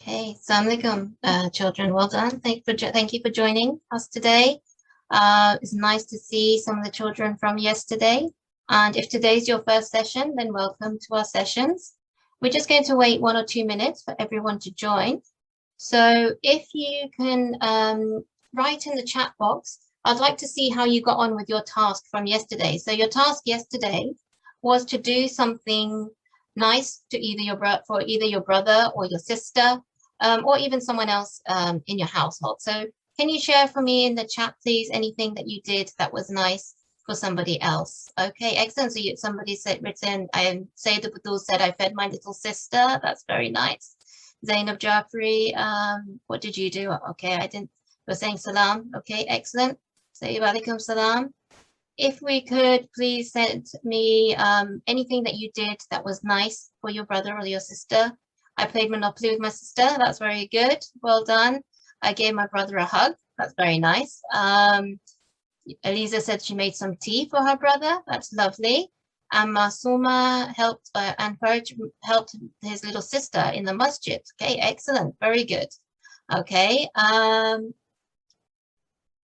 Okay, Assalamu alaikum, children. Well done. Thank you for joining us today. It's nice to see some of the children from yesterday. And if today's your first session, then welcome to our sessions. We're just going to wait 1 or 2 minutes for everyone to join. So if you can write in the chat box, I'd like to see how you got on with your task from yesterday. So your task yesterday was to do something nice to either your brother or your sister, or even someone else in your household. So can you share for me in the chat, please, anything that you did that was nice for somebody else? Okay, excellent. So somebody said, Sayyid Abdul said, I fed my little sister. That's very nice. Zain of Jafri, what did you do? Okay, I didn't, you're saying salam. Okay, excellent. Say walaikum salam. If we could please send me anything that you did that was nice for your brother or your sister. I played Monopoly with my sister. That's very good. Well done. I gave my brother a hug. That's very nice. Eliza said she made some tea for her brother. That's lovely. And Masuma helped helped his little sister in the masjid. Okay, excellent. Very good. Okay.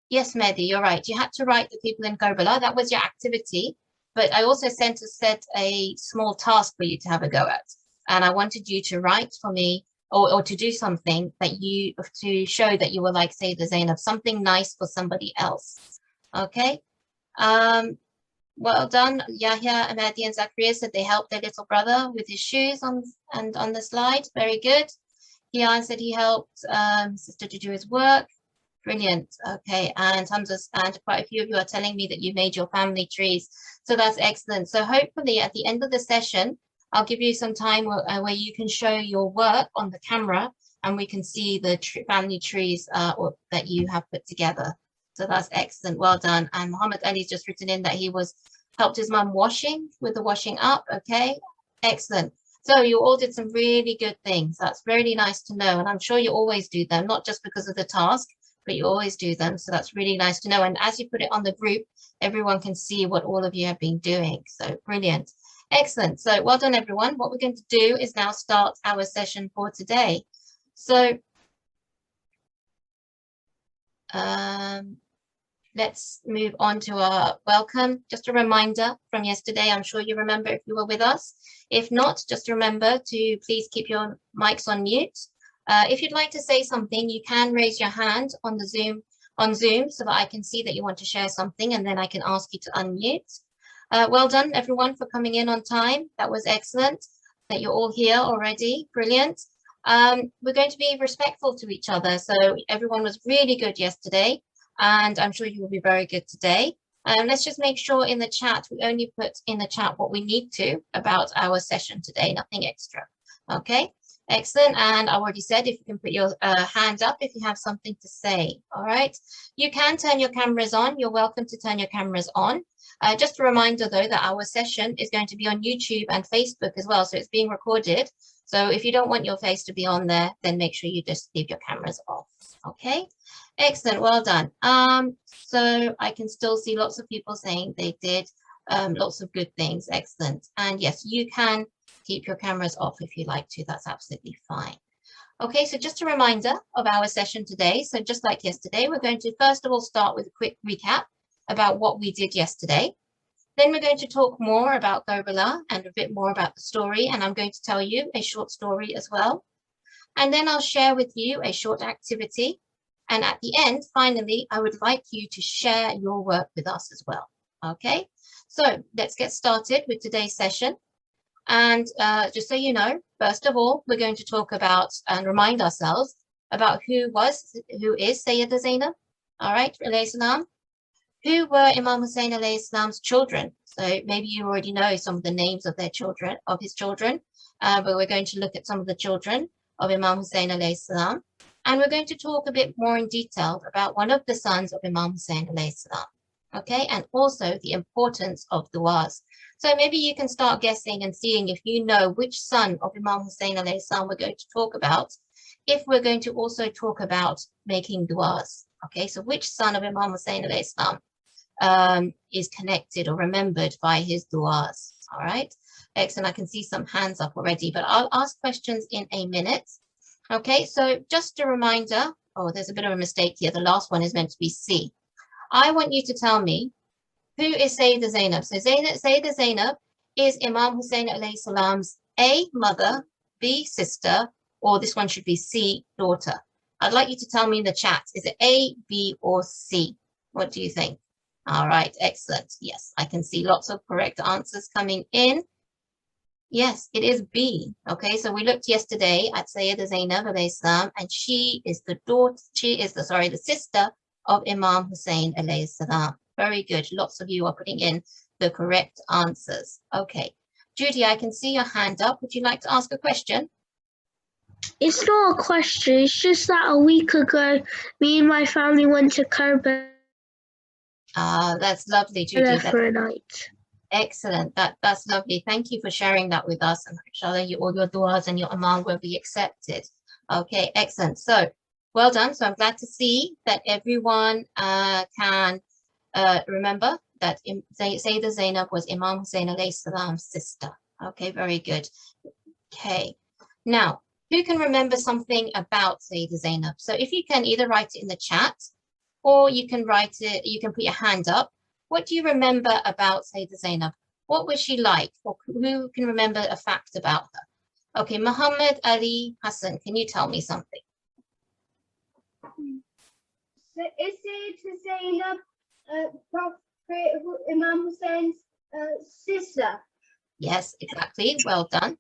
Yes, Mehdi, you're right. You had to write the people in Karbala. That was your activity. But I also set a small task for you to have a go at. And I wanted you to write for me or to do something to show that you were like, say, the Zainab, something nice for somebody else. Okay. Well done. Yahya, Amadi, and Zachariah said they helped their little brother with his shoes on the slide. Very good. Kian said he helped sister to do his work. Brilliant. Okay, and Hamza and quite a few of you are telling me that you made your family trees. So that's excellent. So hopefully at the end of the session, I'll give you some time where you can show your work on the camera and we can see the family trees that you have put together. So that's excellent. Well done. And Muhammad Ali's just written in that he helped his mum with the washing up. Okay, excellent. So you all did some really good things. That's really nice to know. And I'm sure you always do them, not just because of the task, but you always do them. So that's really nice to know. And as you put it on the group, everyone can see what all of you have been doing. So brilliant. Excellent. So well done, everyone. What we're going to do is now start our session for today. So let's move on to our welcome. Just a reminder from yesterday, I'm sure you remember if you were with us. If not, just remember to please keep your mics on mute. If you'd like to say something, you can raise your hand on Zoom so that I can see that you want to share something and then I can ask you to unmute. Well done, everyone, for coming in on time. That was excellent that you're all here already. Brilliant. We're going to be respectful to each other. So everyone was really good yesterday, and I'm sure you will be very good today. Let's just make sure in the chat, we only put in the chat what we need to about our session today, nothing extra. Okay. Excellent. And I already said, if you can put your hand up if you have something to say. All right. You can turn your cameras on. You're welcome to turn your cameras on. Just a reminder, though, that our session is going to be on YouTube and Facebook as well. So it's being recorded. So if you don't want your face to be on there, then make sure you just leave your cameras off. Okay. Excellent. Well done. So I can still see lots of people saying they did lots of good things. Excellent. And yes, you can keep your cameras off if you like to. That's absolutely fine. Okay, so just a reminder of our session today. So just like yesterday, we're going to first of all start with a quick recap about what we did yesterday. Then we're going to talk more about Karbala and a bit more about the story. And I'm going to tell you a short story as well. And then I'll share with you a short activity. And at the end, finally, I would like you to share your work with us as well. Okay, so let's get started with today's session. And just so you know, first of all, we're going to talk about and remind ourselves about who is Sayyida Zainab, all right, alayhi salam. Who were Imam Hussein alayhi salam's children? So maybe you already know some of the names of his children, but we're going to look at some of the children of Imam Hussein alayhi salam. And we're going to talk a bit more in detail about one of the sons of Imam Hussein alayhi salam. Okay, and also the importance of du'as. So maybe you can start guessing and seeing if you know which son of Imam Hussein alayhi salam we're going to talk about, if we're going to also talk about making du'as. Okay, so which son of Imam Hussein alayhi salam is connected or remembered by his du'as. All right, excellent. I can see some hands up already, but I'll ask questions in a minute. Okay, so just a reminder. Oh, there's a bit of a mistake here. The last one is meant to be C. I want you to tell me who is Sayyidah Zainab. So Sayyidah Zainab is Imam Hussein alayhi salam's A, mother, B, sister, or this one should be C, daughter. I'd like you to tell me in the chat, is it A, B, or C? What do you think? All right, excellent. Yes, I can see lots of correct answers coming in. Yes, it is B. Okay, so we looked yesterday at Sayyidah Zainab alayhi salam, and she is the daughter, the sister of Imam Hussein alayhi salam. Very good. Lots of you are putting in the correct answers. Okay. Judy, I can see your hand up. Would you like to ask a question? It's not a question. It's just that a week ago, me and my family went to Karbala That's lovely, Judy. for a night. Excellent. That's lovely. Thank you for sharing that with us. And inshallah, all your du'as and your amal will be accepted. Okay, excellent. So well done. So I'm glad to see that everyone can remember that Sayyidah Zainab was Imam Hussein alayhi salam's sister. Okay, very good. Okay. Now, who can remember something about Sayyidah Zainab? So if you can either write it in the chat or you can write it, you can put your hand up. What do you remember about Sayyidah Zainab? What was she like? Or who can remember a fact about her? Okay, Muhammad Ali Hassan, can you tell me something? So is Sayyidah Zainab Prophet Imam Hussein's sister? Yes, exactly. Well done.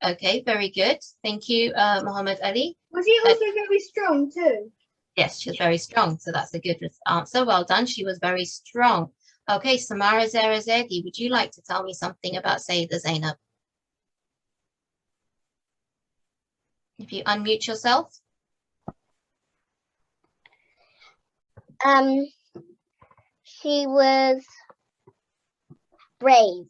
Okay, very good. Thank you, Muhammad Ali. Was he also very strong too? Yes, she was very strong. So that's a good answer. Well done. She was very strong. Okay, Samara Zarazegi, would you like to tell me something about Sayyidah Zainab? If you unmute yourself. She was brave.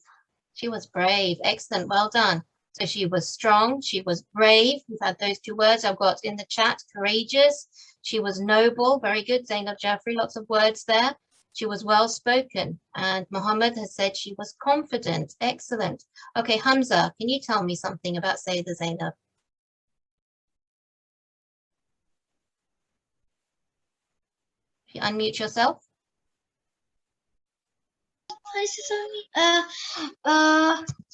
She was brave. Excellent. Well done. So she was strong. She was brave. We've had those two words I've got in the chat. Courageous. She was noble. Very good. Zainab Jaffrey, lots of words there. She was well spoken. And Muhammad has said she was confident. Excellent. Okay, Hamza, can you tell me something about Sayyidah Zainab? If you unmute yourself.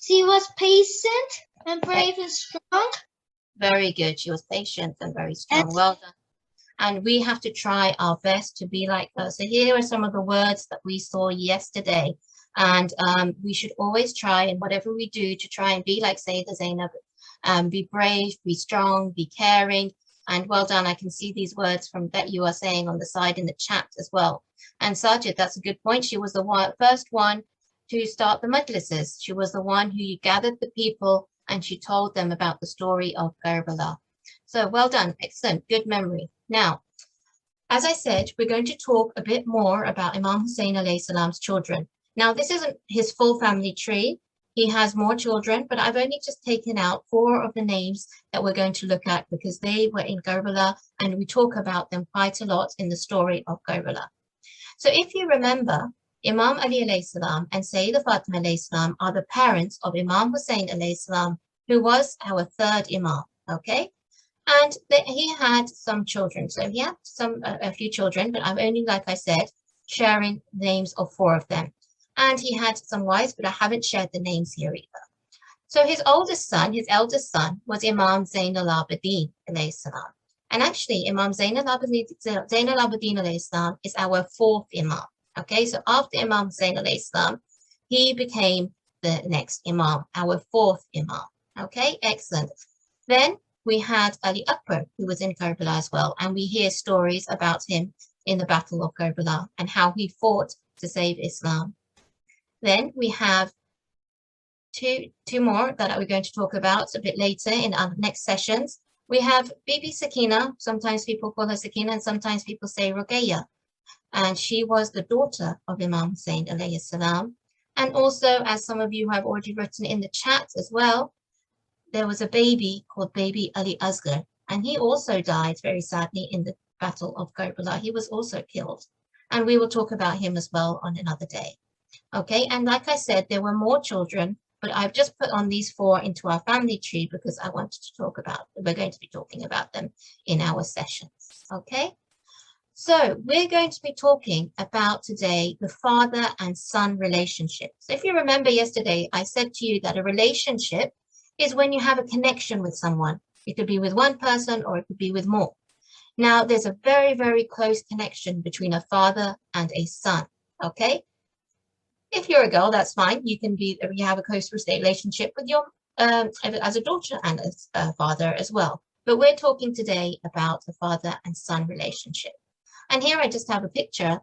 She was patient and brave and strong. Very good. She was patient and very strong. Well done. And we have to try our best to be like her. So here are some of the words that we saw yesterday. And we should always try, in whatever we do, to try and be like Sayyidah Zainab. Be brave, be strong, be caring. And well done. I can see these words from that you are saying on the side in the chat as well. And Sajid, that's a good point. She was the first one to start the majlises. She was the one who gathered the people and she told them about the story of Karbala. So well done. Excellent. Good memory. Now, as I said, we're going to talk a bit more about Imam Hussein alayhi salam's children. Now, this isn't his full family tree. He has more children, but I've only just taken out 4 of the names that we're going to look at because they were in Karbala and we talk about them quite a lot in the story of Karbala. So if you remember, Imam Ali alayhi salam and Sayyidah Fatima alayhi salam are the parents of Imam Hussein alayhi salam, who was our 3rd Imam, okay? And he had some children. So he had a few children, but I'm only, like I said, sharing names of 4 of them. And he had some wives, but I haven't shared the names here either. So his eldest son was Imam Zain al-Abideen alayhi salam. And actually, Imam Zain al-Abideen alayhi salam is our 4th Imam. Okay, so after Imam Zain alayhi salam, he became the next Imam, our 4th Imam. Okay, excellent. Then we had Ali Akbar, who was in Karbala as well, and we hear stories about him in the Battle of Karbala and how he fought to save Islam. Then we have two more that we're going to talk about a bit later in our next sessions. We have Bibi Sakina, sometimes people call her Sakina and sometimes people say Ruqayya, and she was the daughter of Imam Hussein alayhi salam. And also, as some of you have already written in the chat as well, there was a baby called Baby Ali Asghar, and he also died very sadly in the Battle of Karbala. He was also killed, and we will talk about him as well on another day. Okay, and like I said, there were more children, but I've just put on these 4 into our family tree because I wanted to talk about, we're going to be talking about them in our sessions, okay? So we're going to be talking about today the father and son relationship. So if you remember yesterday, I said to you that a relationship is when you have a connection with someone. It could be with one person or it could be with more. Now, there's a very, very close connection between a father and a son, okay? If you're a girl, that's fine. You have a close relationship with your, as a daughter and as a father as well. But we're talking today about the father and son relationship. And here I just have a picture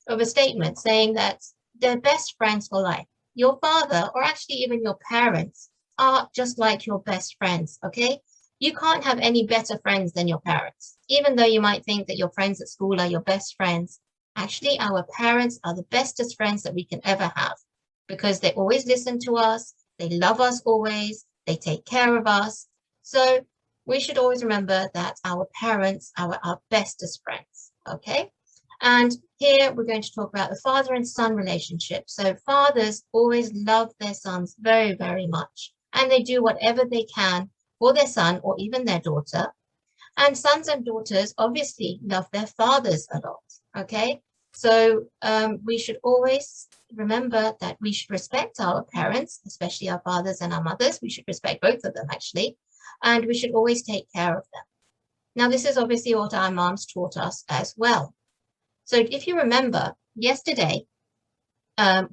of a statement saying that they're best friends for life. Your father, or actually even your parents, are just like your best friends, okay? You can't have any better friends than your parents. Even though you might think that your friends at school are your best friends, actually our parents are the bestest friends that we can ever have because they always listen to us, they love us always, they take care of us. So we should always remember that our parents are our bestest friends, okay? And here we're going to talk about the father and son relationship. So fathers always love their sons very, very much, and they do whatever they can for their son or even their daughter. And sons and daughters obviously love their fathers a lot, okay? So we should always remember that we should respect our parents, especially our fathers and our mothers. We should respect both of them, actually, and we should always take care of them. Now, this is obviously what our moms taught us as well. So if you remember, yesterday,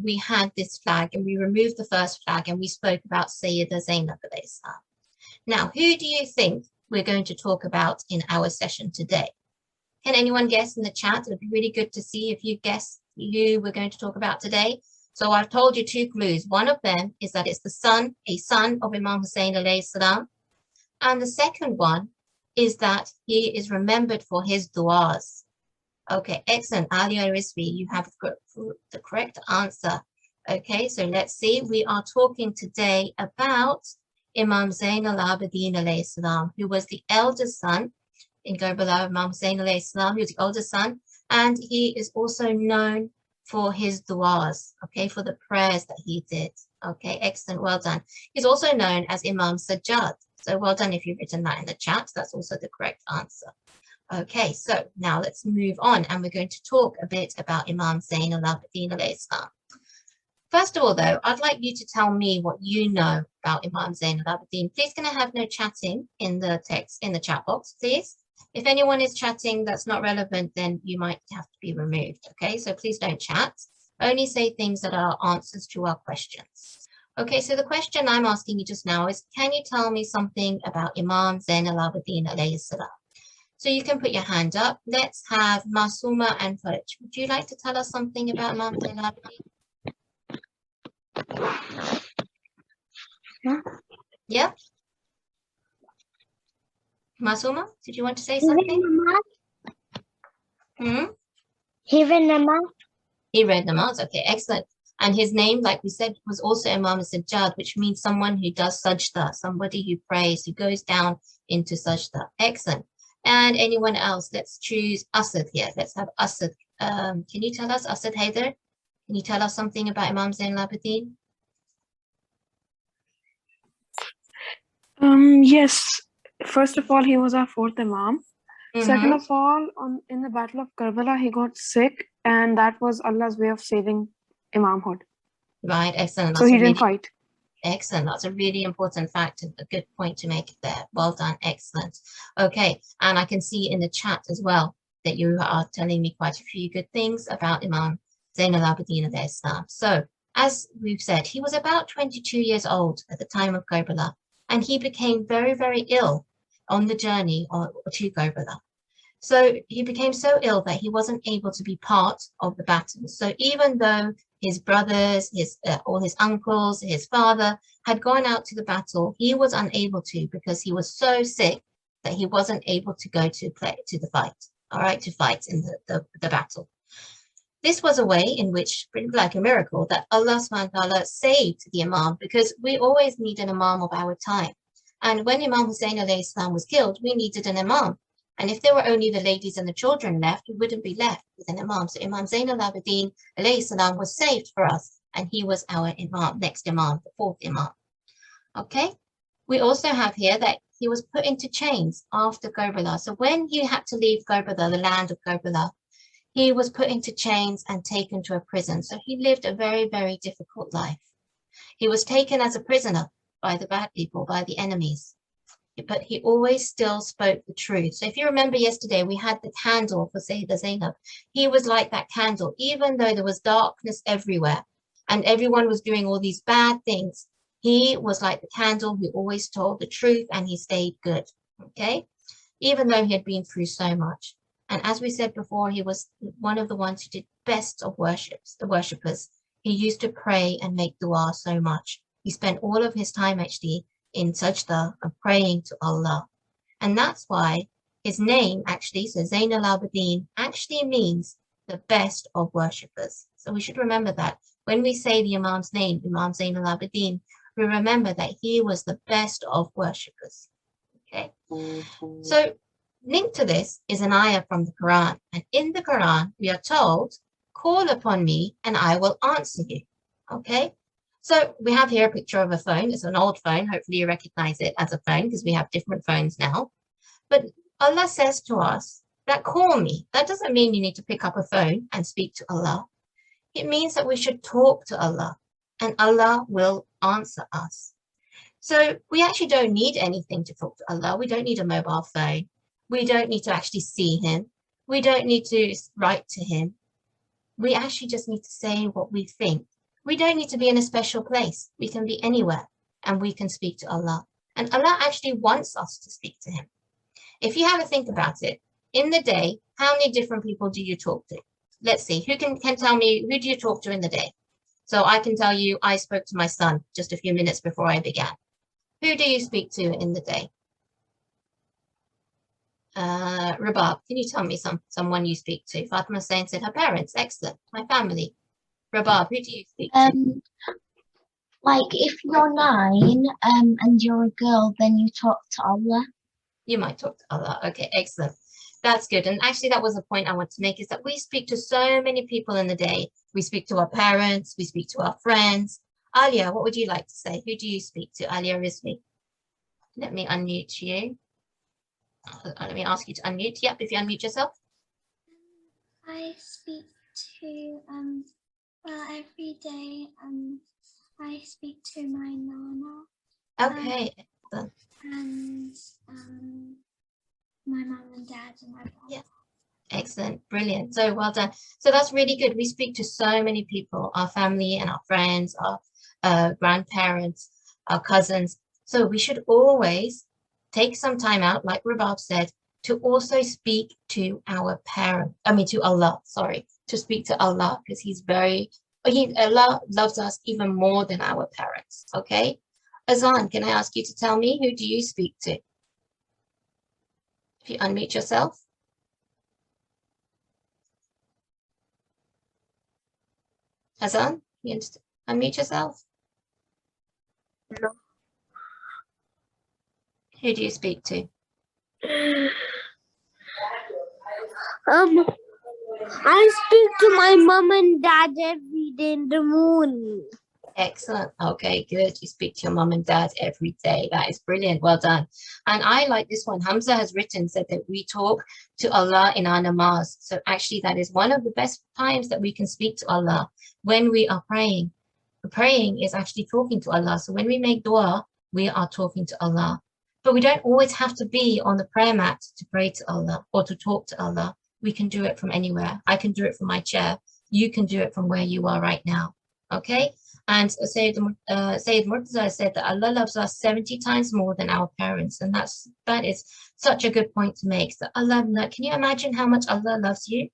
we had this flag and we removed the first flag and we spoke about Sayyida Zainab alayhi salam. Now, who do you think we're going to talk about in our session today? Can anyone guess in the chat? It would be really good to see if you guess who we're going to talk about today. So I've told you 2 clues. One of them is that it's a son of Imam Hussein alayhi salam. And the second one is that he is remembered for his du'as. Okay, excellent. Alia Rizvi, you have the correct answer. Okay, so let's see. We are talking today about Imam Zain al-Abideen alayhi salam, who was the eldest son in Karbala, Imam Zain alayhi salam, he was the oldest son, and he is also known for his du'as, okay, for the prayers that he did. Okay, excellent, well done. He's also known as Imam Sajjad. So well done if you've written that in the chat. That's also the correct answer. Okay, so now let's move on and we're going to talk a bit about Imam Zain al-Abideen alayhi salam. First of all, though, I'd like you to tell me what you know about Imam Zain al-Abideen. Please can I have no chatting in the text, in the chat box, please? If anyone is chatting that's not relevant, then you might have to be removed, okay? So please don't chat. Only say things that are answers to our questions. Okay, so the question I'm asking you just now is, can you tell me something about Imam Zain al-Abideen alayhi salam? So you can put your hand up. Let's have Masuma and Faraj. Would you like to tell us something about Imam Zain al-Abideen? Yeah? Masuma, did you want to say something? He read namaz. Okay, excellent. And his name, like we said, was also Imam Sajjad, which means someone who does sajda, somebody who prays, who goes down into sajda. Excellent. And anyone else? Let's choose Asad here. Let's have Asad. Can you tell us, Asad Haider? Can you tell us something about Imam Zain al-Abideen? Yes. First of all, he was our 4th Imam. Second of all, in the Battle of Karbala, he got sick, and that was Allah's way of saving Imamhood. Right, excellent. So he didn't fight. Excellent. That's a really important fact and a good point to make there. Well done. Excellent. Okay. And I can see in the chat as well that you are telling me quite a few good things about Imam Zain al-Abideen alayhi salam. So as we've said, he was about 22 years old at the time of Karbala, and he became very, very ill on the journey to Karbala. So he became so ill that he wasn't able to be part of the battle. So even though his brothers, all his uncles, his father had gone out to the battle, he was unable to because he was so sick that he wasn't able to go to the fight, all right, to fight in the battle. This was a way in which, pretty like a miracle, that Allah subhanahu wa ta'ala saved the Imam, because we always need an Imam of our time. And when Imam Hussein alayhi salam was killed, we needed an Imam. And if there were only the ladies and the children left, we wouldn't be left with an Imam. So Imam Zain al-Abideen alayhi salam was saved for us and he was our Imam, next Imam, the fourth Imam. Okay, we also have here that he was put into chains after Karbala. So when he had to leave Karbala, the land of Karbala, he was put into chains and taken to a prison. So he lived a very, very difficult life. He was taken as a prisoner by the bad people, by the enemies, but he always still spoke the truth. So if you remember yesterday, we had the candle for Sayyidah Zainab. He was like that candle, even though there was darkness everywhere and everyone was doing all these bad things. He was like the candle who always told the truth, and he stayed good, okay? Even though he had been through so much. And as we said before, he was one of the ones who did best of the worshippers. He used to pray and make dua so much. He spent all of his time actually in sajda and praying to Allah. And that's why his name actually, so Zain al-Abideen, actually means the best of worshippers. So we should remember that. When we say the Imam's name, Imam Zain al-Abideen, we remember that he was the best of worshippers. Okay? So linked to this is an ayah from the Quran. And in the Quran, we are told, call upon me and I will answer you. Okay? So we have here a picture of a phone. It's an old phone. Hopefully you recognize it as a phone because we have different phones now. But Allah says to us that call me. That doesn't mean you need to pick up a phone and speak to Allah. It means that we should talk to Allah and Allah will answer us. So we actually don't need anything to talk to Allah. We don't need a mobile phone. We don't need to actually see him. We don't need to write to him. We actually just need to say what we think. We don't need to be in a special place. We can be anywhere and we can speak to Allah. And Allah actually wants us to speak to him. If you have a think about it, in the day, how many different people do you talk to? Let's see, who can tell me, who do you talk to in the day? So I can tell you, I spoke to my son just a few minutes before I began. Who do you speak to in the day? Rabab, can you tell me someone you speak to? Fatima Zain said her parents. Excellent. My family. Rabab, who do you speak to? Like if you're 9 and you're a girl, then you talk to Allah. You might talk to Allah. Okay, excellent. That's good. And actually, that was a point I want to make, is that we speak to so many people in the day. We speak to our parents, we speak to our friends. Alia, what would you like to say? Who do you speak to? Alia Rizvi. Let me unmute you. Let me ask you to unmute. Yep, if you unmute yourself. I speak to well, every day I speak to my nana. Okay, excellent. And my mum and dad and my brother. Yeah. Excellent, brilliant. So well done. So that's really good. We speak to so many people, our family and our friends, our grandparents, our cousins. So we should always take some time out, like Rabab said, to also speak to our parent. To Allah, sorry, to speak to Allah, because Allah loves us even more than our parents. Okay. Azan, can I ask you to tell me, who do you speak to? If you unmute yourself. Azan, you unmute yourself. No. Who do you speak to? I speak to my mom and dad every day in the morning. Excellent. Okay, good. You speak to your mom and dad every day. That is brilliant. Well done. And I like this one. Hamza has said that we talk to Allah in our namaz. So actually, that is one of the best times that we can speak to Allah, when we are praying. Praying is actually talking to Allah. So when we make dua, we are talking to Allah. But we don't always have to be on the prayer mat to pray to Allah or to talk to Allah. We can do it from anywhere. I can do it from my chair. You can do it from where you are right now. Okay? And Sayyid Murtaza said that Allah loves us 70 times more than our parents. And that is such a good point to make. So Allah, can you imagine how much Allah loves you?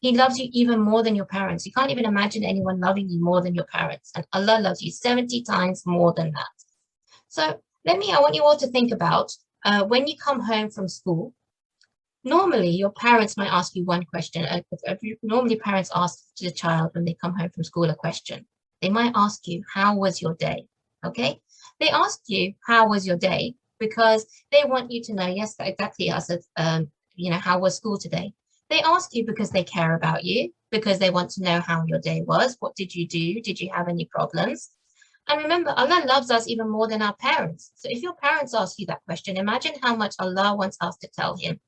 He loves you even more than your parents. You can't even imagine anyone loving you more than your parents. And Allah loves you 70 times more than that. So I want you all to think about when you come home from school. Normally, your parents might ask you one question. Normally, parents ask the child when they come home from school a question. They might ask you, how was your day? Okay? They ask you, how was your day? Because they want you to know, yes, exactly. I said, how was school today? They ask you because they care about you. because they want to know how your day was. What did you do? Did you have any problems? And remember, Allah loves us even more than our parents. So if your parents ask you that question, imagine how much Allah wants us to tell him.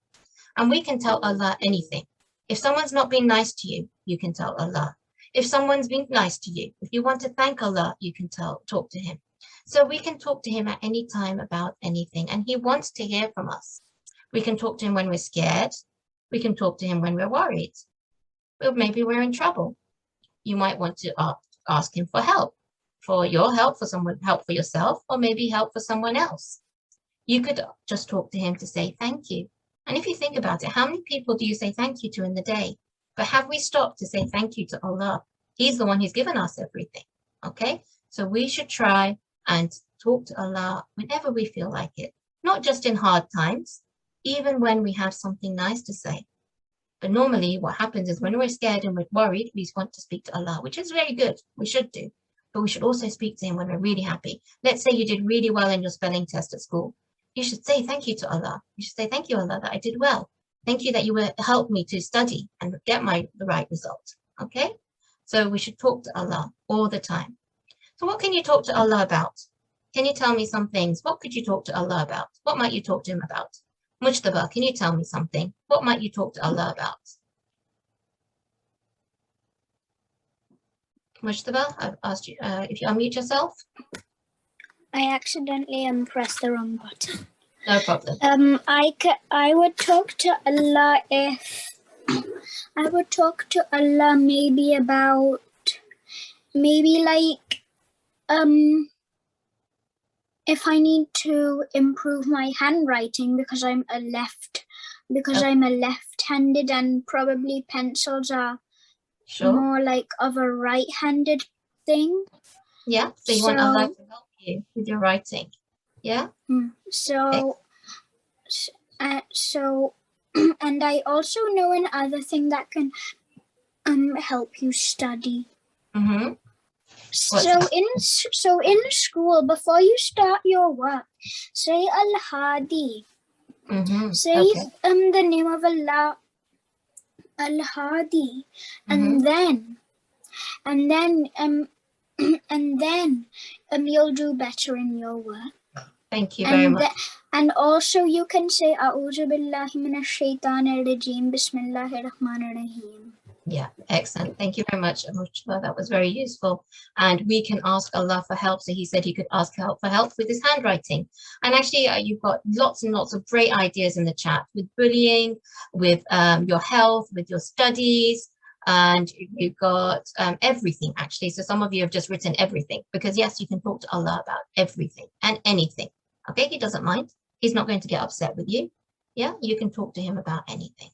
And we can tell Allah anything. If someone's not been nice to you, you can tell Allah. If someone's been nice to you, if you want to thank Allah, you can talk to him. So we can talk to him at any time about anything. And he wants to hear from us. We can talk to him when we're scared. We can talk to him when we're worried. Well, maybe we're in trouble. You might want to ask him for help. For your help, for someone, help for yourself, or maybe help for someone else. You could just talk to him to say thank you. And if you think about it, how many people do you say thank you to in the day? But have we stopped to say thank you to Allah? He's the one who's given us everything, okay? So we should try and talk to Allah whenever we feel like it, not just in hard times, even when we have something nice to say. But normally what happens is when we're scared and we're worried, we want to speak to Allah, which is very good. We should do. But we should also speak to him when we're really happy. Let's say you did really well in your spelling test at school. You should say thank you to Allah. You should say thank you, Allah, that I did well. Thank you that you helped me to study and get the right result. Okay? So we should talk to Allah all the time. So what can you talk to Allah about? Can you tell me some things? What could you talk to Allah about? What might you talk to him about? Mujtaba, can you tell me something? What might you talk to Allah about? Mujtaba, I've asked you if you unmute yourself. I accidentally pressed the wrong button. No problem. I would talk to Allah maybe about if I need to improve my handwriting because I'm left-handed and probably pencils are more like of a right-handed thing. Yeah, so you want Allah to help you with your writing. Yeah. So and I also know another thing that can help you study. Mm-hmm. So in school, before you start your work, say Al-Hadi. Mm-hmm. Say the name of Allah, Al-Hadi, and then you'll do better in your work. Thank you very much. And also you can say A'udhu billahi minash shaitanir rajim, Bismillahir Rahmanir Rahim. Yeah, excellent. Thank you very much, Mujtaba. That was very useful. And we can ask Allah for help. So he said he could ask for help with his handwriting. And actually, you've got lots and lots of great ideas in the chat with bullying, with your health, with your studies, and you've got everything actually. So some of you have just written everything because yes, you can talk to Allah about everything and anything. Okay, he doesn't mind. He's not going to get upset with you. Yeah, you can talk to him about anything.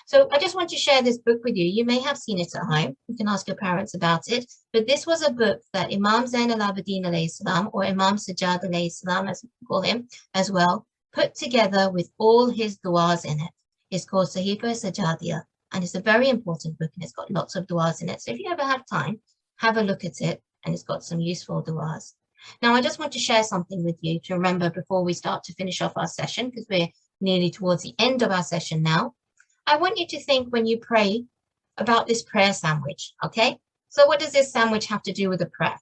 So I just want to share this book with you. You may have seen it at home. You can ask your parents about it. But this was a book that Imam Zain al-Abideen alayhi salam, or Imam Sajjad alayhi salam, as we call him as well, put together with all his du'as in it. It's called Sahifa Sajjadiyah, and it's a very important book, and it's got lots of du'as in it. So if you ever have time, have a look at it, and it's got some useful du'as. Now, I just want to share something with you to remember before we start to finish off our session, because we're nearly towards the end of our session now. I want you to think when you pray about this prayer sandwich, okay? So what does this sandwich have to do with a prayer?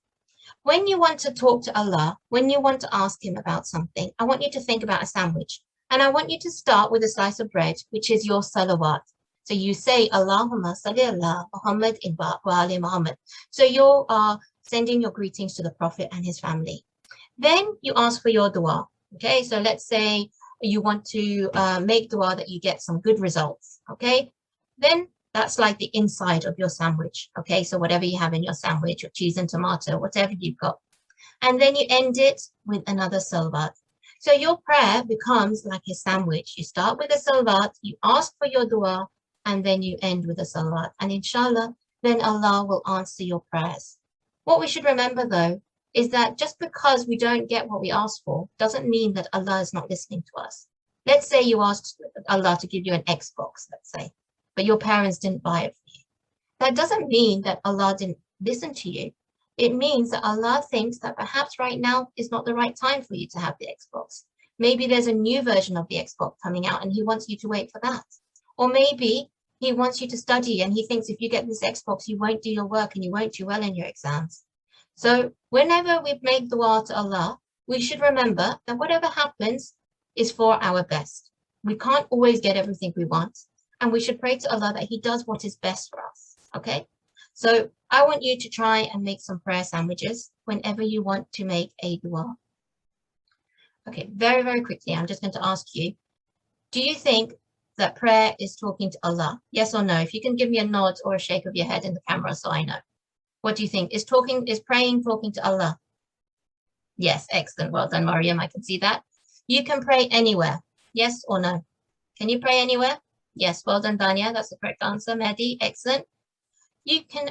When you want to talk to Allah, when you want to ask him about something, I want you to think about a sandwich. And I want you to start with a slice of bread, which is your salawat. So you say, Allahumma salli ala Muhammad wa ali Muhammad. So you are sending your greetings to the Prophet and his family. Then you ask for your dua, okay? So let's say you want to make dua that you get some good results, okay? Then that's like the inside of your sandwich, okay? So whatever you have in your sandwich, or cheese and tomato, whatever you've got. And then you end it with another salawat. So your prayer becomes like a sandwich. You start with a salawat, you ask for your dua, and then you end with a salawat. And inshallah, then Allah will answer your prayers. What we should remember though, is that just because we don't get what we ask for doesn't mean that Allah is not listening to us. Let's say you asked Allah to give you an Xbox, let's say, but your parents didn't buy it for you. That doesn't mean that Allah didn't listen to you. It means that Allah thinks that perhaps right now is not the right time for you to have the Xbox. Maybe there's a new version of the Xbox coming out and he wants you to wait for that. Or maybe He wants you to study, and he thinks if you get this Xbox, you won't do your work and you won't do well in your exams. So whenever we make dua to Allah, we should remember that whatever happens is for our best. We can't always get everything we want, and we should pray to Allah that He does what is best for us, okay? So I want you to try and make some prayer sandwiches whenever you want to make a dua. Okay, very, very quickly, I'm just going to ask you, do you think that prayer is talking to Allah? Yes or no? If you can give me a nod or a shake of your head in the camera so I know. What do you think? Is praying talking to Allah? Yes, excellent. Well done, Mariam. I can see that. You can pray anywhere. Yes or no? Can you pray anywhere? Yes, well done, Dania. That's the correct answer. Mehdi, excellent. You can,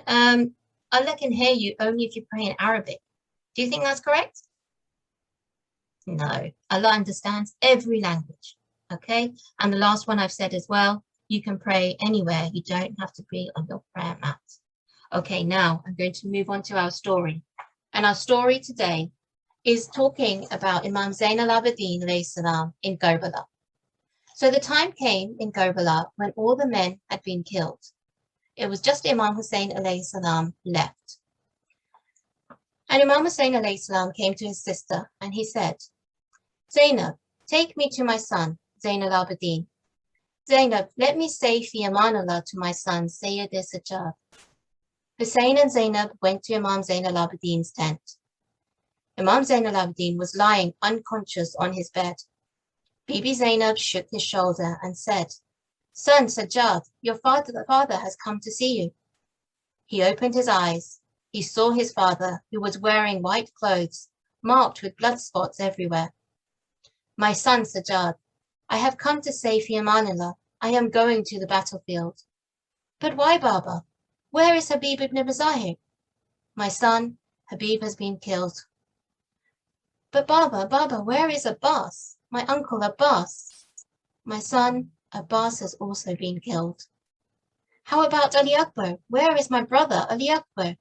Allah can hear you only if you pray in Arabic. Do you think that's correct? No, Allah understands every language, okay? And the last one I've said as well, you can pray anywhere. You don't have to be on your prayer mat. Okay, now I'm going to move on to our story. And our story today is talking about Imam Zain al-Abideen alayhi salam in Karbala. So the time came in Karbala when all the men had been killed. It was just Imam Hussein alayhi salam left. And Imam Hussein alayhi salam came to his sister and he said, Zainab, take me to my son, Zain al-Abideen. Zainab, let me say fi amanullah to my son, Sayyid Sajjad. Hussein and Zainab went to Imam Zain al-Abideen's tent. Imam Zain al-Abideen was lying unconscious on his bed. Bibi Zainab shook his shoulder and said, Son Sajjad, your father has come to see you. He opened his eyes. He saw his father, who was wearing white clothes, marked with blood spots everywhere. My son Sajjad, I have come to say fi amanillah, I am going to the battlefield. But why, Baba? Where is Habib ibn Mazahir? My son, Habib has been killed. But Baba, where is Abbas? My uncle Abbas. My son, Abbas has also been killed. How about Ali Akbar? Where is my brother, Ali Akbar?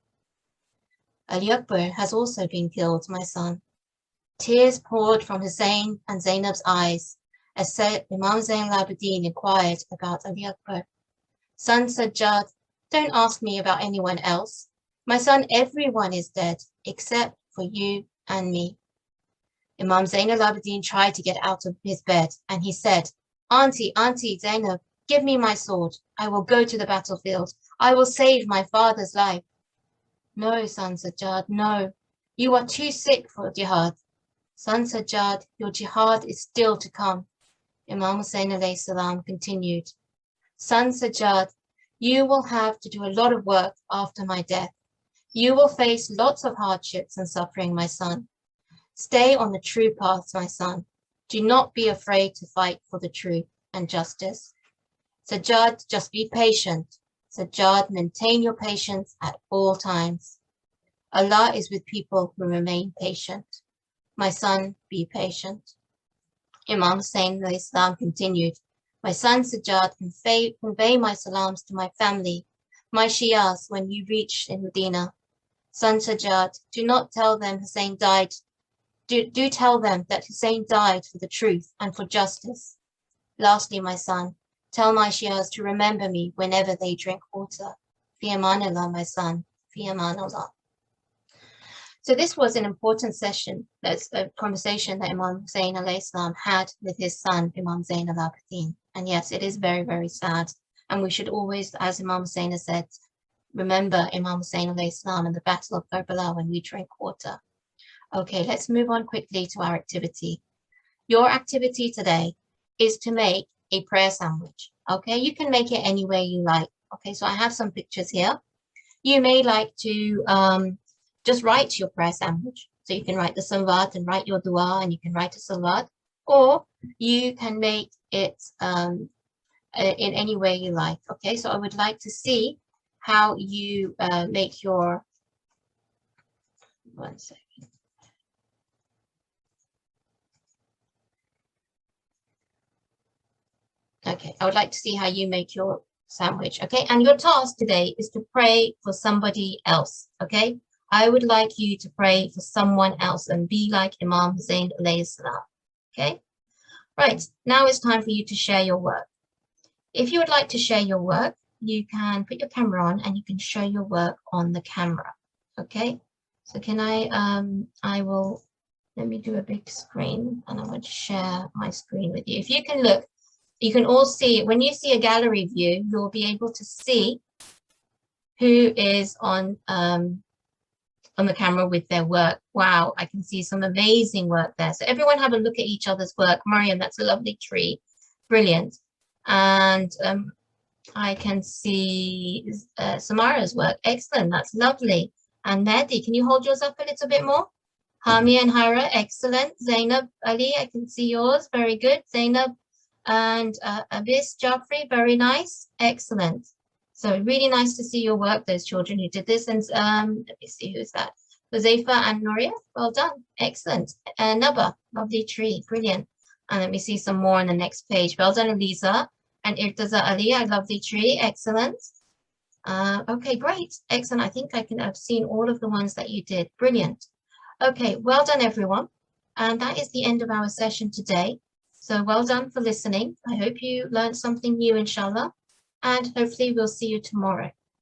Ali Akbar has also been killed, my son. Tears poured from Hussein and Zainab's eyes as Imam Zain al-Abideen inquired about Ali Akbar. Son Sajjad, don't ask me about anyone else. My son, everyone is dead except for you and me. Imam Zain al-Abideen tried to get out of his bed and he said, Auntie Zainab, give me my sword. I will go to the battlefield. I will save my father's life. No, son Sajjad, no. You are too sick for jihad. Son Sajjad, your jihad is still to come. Imam Hussein alayhi salam continued, Son Sajjad, you will have to do a lot of work after my death. You will face lots of hardships and suffering, my son. Stay on the true path, my son. Do not be afraid to fight for the truth and justice. Sajjad, just be patient. Sajjad, maintain your patience at all times. Allah is with people who remain patient. My son, be patient. Imam Hussein alayhi salam continued, my son Sajjad, convey my salams to my family, my Shias, when you reach in Medina. Son Sajjad, do not tell them Hussein died. Do tell them that Hussein died for the truth and for justice. Lastly, my son, tell my Shias to remember me whenever they drink water. Fi amanillah, my son, fi amanillah. So this was an important session. That's a conversation that Imam Hussein alayhi salam had with his son, Imam Zain al-Abideen. And yes, it is very, very sad. And we should always, as Imam Hussein has said, remember Imam Hussein alayhi salam and the Battle of Karbala when we drink water. Okay, let's move on quickly to our activity. Your activity today is to make a prayer sandwich. Okay, you can make it any way you like. Okay, so I have some pictures here. You may like to just write your prayer sandwich. So you can write the salawat and write your dua, and you can write a salawat, or you can make it in any way you like. Okay, so I would like to see how you make your, one second. Okay, I would like to see how you make your sandwich. Okay, and your task today is to pray for somebody else. Okay, I would like you to pray for someone else and be like Imam Hussein alayhi salam. Okay, right, now it's time for you to share your work. If you would like to share your work, you can put your camera on and you can show your work on the camera. Okay, so can I will, let me do a big screen and I'm going to share my screen with you. If you can look, you can all see, when you see a gallery view, you'll be able to see who is on the camera with their work. Wow, I can see some amazing work there. So everyone have a look at each other's work. Mariam, that's a lovely tree. Brilliant. And I can see Samara's work. Excellent, that's lovely. And Mehdi, can you hold yours up a little bit more? Hami and Hira, excellent. Zainab, Ali, I can see yours. Very good. Zainab and Abis, Jafri, very nice. Excellent. So really nice to see your work, those children who did this. And let me see, who's that? Huzaifa and Nuria, well done. Excellent. Naba, lovely tree, brilliant. And let me see some more on the next page. Well done, Eliza. And Irtaza Ali, a lovely tree, excellent. Okay, great, excellent. I think I've seen all of the ones that you did. Brilliant. Okay, well done, everyone. And that is the end of our session today. So well done for listening. I hope you learned something new, inshallah. And hopefully we'll see you tomorrow.